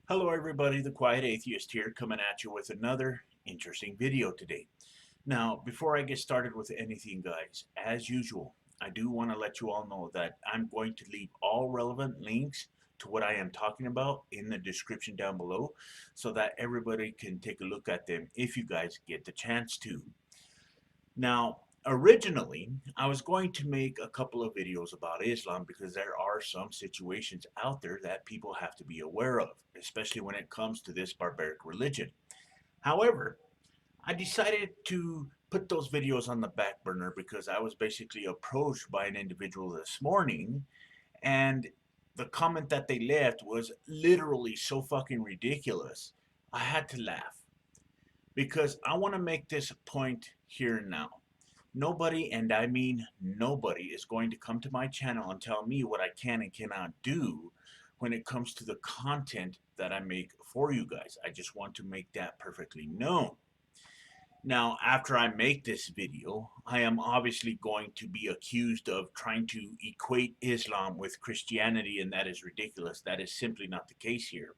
Hello everybody, the Quiet Atheist here, coming at you with another interesting video today. Now, before I get started with anything, guys, as usual, I do want to let you all know that I'm going to leave all relevant links to what I am talking about in the description down below so that everybody can take a look at them if you guys get the chance to. Now, originally, I was going to make a couple of videos about Islam because there are some situations out there that people have to be aware of, especially when it comes to this barbaric religion. However, I decided to put those videos on the back burner because I was basically approached by an individual this morning, and the comment that they left was literally so fucking ridiculous. I had to laugh because I want to make this point here and now. Nobody, and I mean nobody, is going to come to my channel and tell me what I can and cannot do when it comes to the content that I make for you guys. I just want to make that perfectly known. Now, after I make this video, I am obviously going to be accused of trying to equate Islam with Christianity, and that is ridiculous. That is simply not the case here.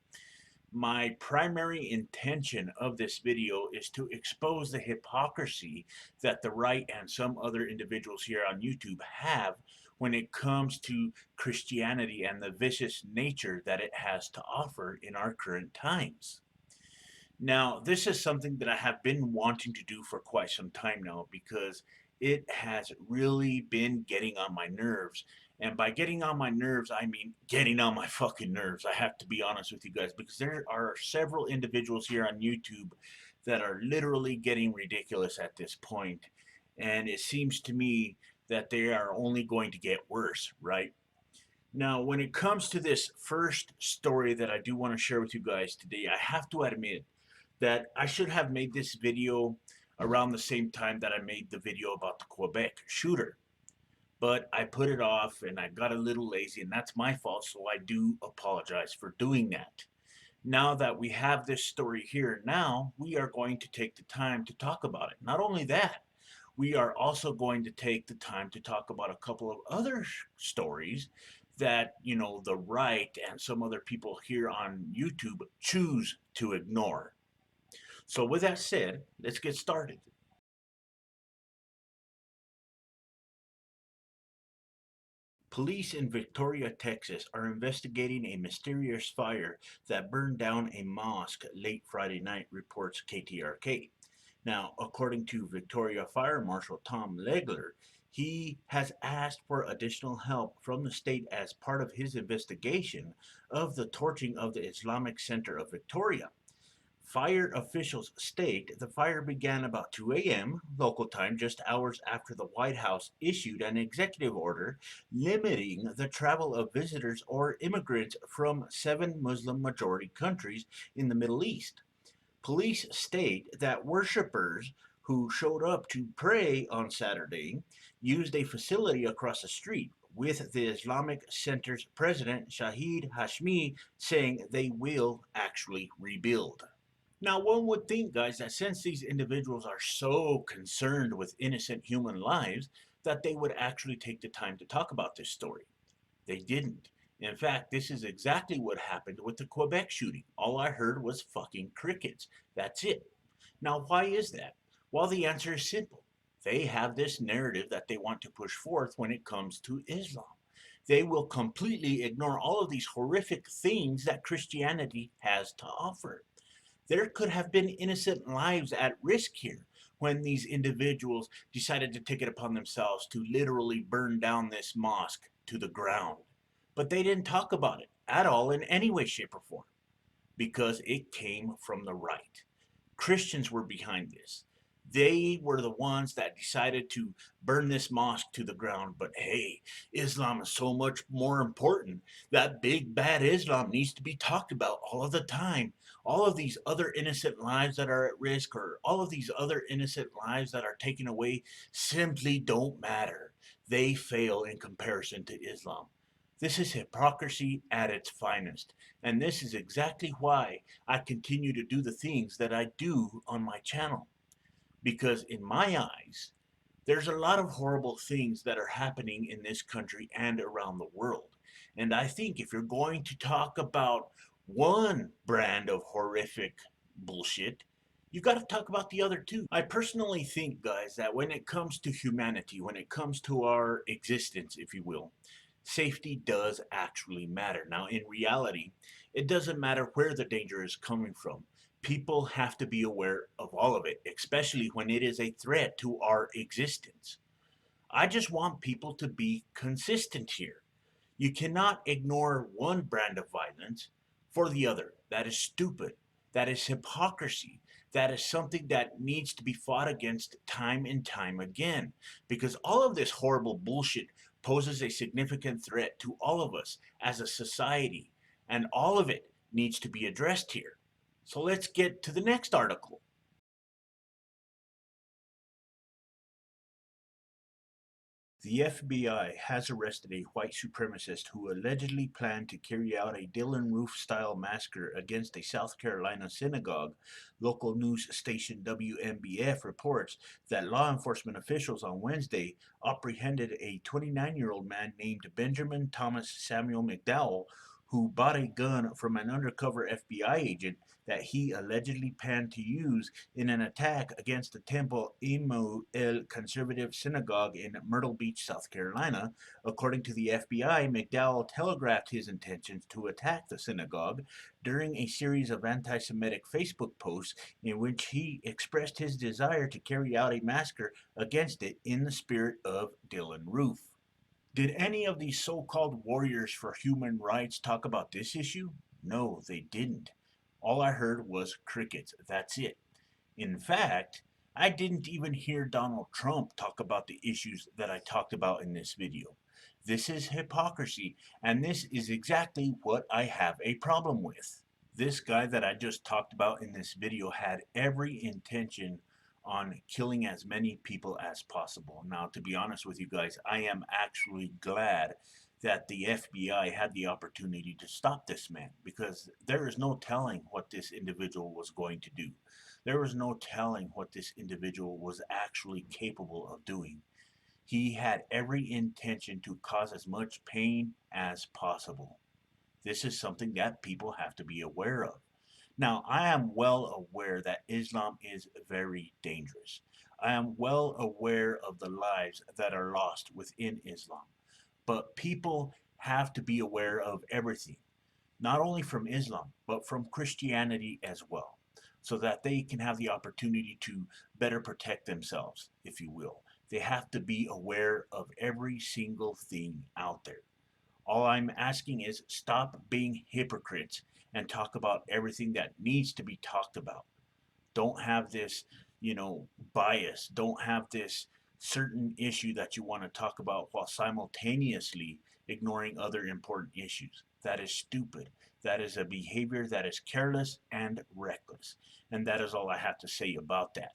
My primary intention of this video is to expose the hypocrisy that the right and some other individuals here on YouTube have when it comes to Christianity and the vicious nature that it has to offer in our current times. Now, this is something that I have been wanting to do for quite some time now because it has really been getting on my nerves. And by getting on my nerves, I mean getting on my fucking nerves. I have to be honest with you guys because there are several individuals here on YouTube that are literally getting ridiculous at this point. And it seems to me that they are only going to get worse, right? Now, when it comes to this first story that I do want to share with you guys today, I have to admit that I should have made this video around the same time that I made the video about the Quebec shooter. But I put it off and I got a little lazy, and that's my fault, so I do apologize for doing that. Now that we have this story here now, we are going to take the time to talk about it. Not only that, we are also going to take the time to talk about a couple of other stories that, the right and some other people here on YouTube choose to ignore. So, with that said, let's get started. Police in Victoria, Texas are investigating a mysterious fire that burned down a mosque late Friday night, reports KTRK. Now, according to Victoria Fire Marshal Tom Legler, he has asked for additional help from the state as part of his investigation of the torching of the Islamic Center of Victoria. Fire officials state the fire began about 2 a.m. local time, just hours after the White House issued an executive order limiting the travel of visitors or immigrants from 7 Muslim-majority countries in the Middle East. Police state that worshippers who showed up to pray on Saturday used a facility across the street, with the Islamic Center's president Shahid Hashmi saying they will actually rebuild. Now, one would think, guys, that since these individuals are so concerned with innocent human lives, that they would actually take the time to talk about this story. They didn't. In fact, this is exactly what happened with the Quebec shooting. All I heard was fucking crickets. That's it. Now, why is that? Well, the answer is simple. They have this narrative that they want to push forth when it comes to Islam. They will completely ignore all of these horrific things that Christianity has to offer. There could have been innocent lives at risk here when these individuals decided to take it upon themselves to literally burn down this mosque to the ground. But they didn't talk about it at all in any way, shape, or form because it came from the right. Christians were behind this. They were the ones that decided to burn this mosque to the ground. But hey, Islam is so much more important. That big bad Islam needs to be talked about all of the time. All of these other innocent lives that are at risk, or all of these other innocent lives that are taken away, simply don't matter. They fail in comparison to Islam. This is hypocrisy at its finest. And this is exactly why I continue to do the things that I do on my channel. Because in my eyes, there's a lot of horrible things that are happening in this country and around the world. And I think if you're going to talk about one brand of horrific bullshit, you got to talk about the other two. I personally think, guys, that when it comes to humanity, when it comes to our existence, if you will, safety does actually matter. Now, in reality, it doesn't matter where the danger is coming from. People have to be aware of all of it, especially when it is a threat to our existence. I just want people to be consistent here. You cannot ignore one brand of violence for the other. That is stupid. That is hypocrisy. That is something that needs to be fought against time and time again. Because all of this horrible bullshit poses a significant threat to all of us as a society. And all of it needs to be addressed here. So let's get to the next article. The FBI has arrested a white supremacist who allegedly planned to carry out a Dylan Roof style massacre against a South Carolina synagogue. Local news station WMBF reports that law enforcement officials on Wednesday apprehended a 29-year-old man named Benjamin Thomas Samuel McDowell, who bought a gun from an undercover FBI agent that he allegedly planned to use in an attack against the Temple Imu El Conservative Synagogue in Myrtle Beach, South Carolina. According to the FBI, McDowell telegraphed his intentions to attack the synagogue during a series of anti Semitic Facebook posts in which he expressed his desire to carry out a massacre against it in the spirit of Dylan Roof. Did any of these so called warriors for human rights talk about this issue? No, they didn't. All I heard was crickets. That's it. In fact, I didn't even hear Donald Trump talk about the issues that I talked about in this video. This is hypocrisy, and this is exactly what I have a problem with. This guy that I just talked about in this video had every intention on killing as many people as possible. Now, to be honest with you guys, I am actually glad that the FBI had the opportunity to stop this man because there is no telling what this individual was going to do. There was no telling what this individual was actually capable of doing. He had every intention to cause as much pain as possible. This is something that people have to be aware of. Now, I am well aware that Islam is very dangerous. I am well aware of the lives that are lost within Islam. But people have to be aware of everything, not only from Islam, but from Christianity as well, so that they can have the opportunity to better protect themselves, if you will. They have to be aware of every single thing out there. All I'm asking is stop being hypocrites and talk about everything that needs to be talked about. Don't have this, bias. Don't have this certain issue that you want to talk about while simultaneously ignoring other important issues. That is stupid. That is a behavior that is careless and reckless. And that is all I have to say about that.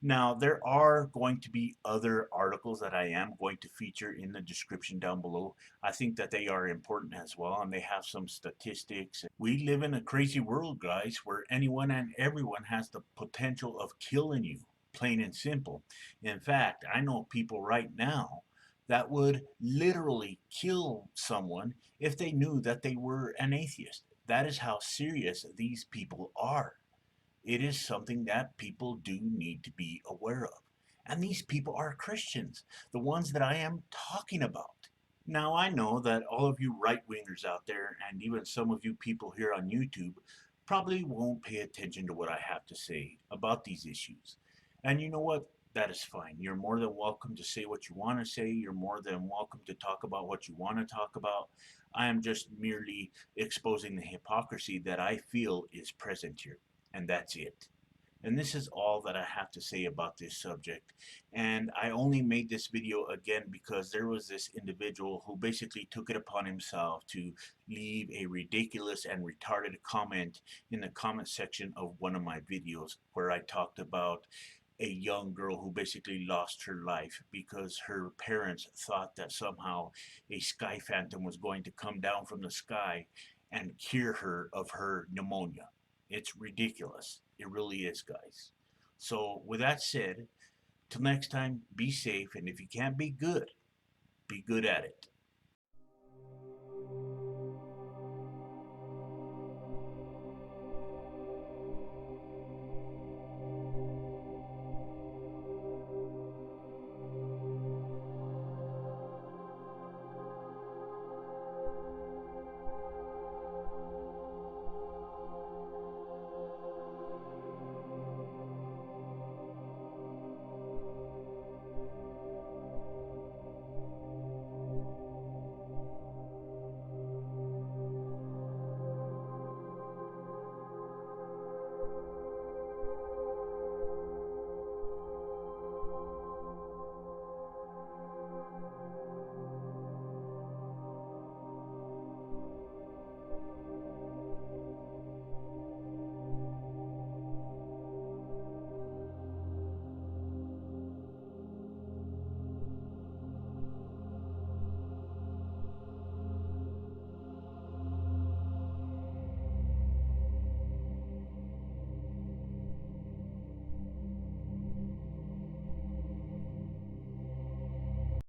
Now, there are going to be other articles that I am going to feature in the description down below. I think that they are important as well, and they have some statistics. We live in a crazy world, guys, where anyone and everyone has the potential of killing you, plain and simple. In fact, I know people right now that would literally kill someone if they knew that they were an atheist. That is how serious these people are. It is something that people do need to be aware of. And these people are Christians, the ones that I am talking about. Now, I know that all of you right wingers out there, and even some of you people here on YouTube, probably won't pay attention to what I have to say about these issues. And you know what? That is fine. You're more than welcome to say what you want to say. You're more than welcome to talk about what you want to talk about. I am just merely exposing the hypocrisy that I feel is present here. And that's it. And this is all that I have to say about this subject. And I only made this video again because there was this individual who basically took it upon himself to leave a ridiculous and retarded comment in the comment section of one of my videos where I talked about a young girl who basically lost her life because her parents thought that somehow a sky phantom was going to come down from the sky and cure her of her pneumonia. It's ridiculous. It really is, guys. So, with that said, till next time, be safe, and if you can't be good at it.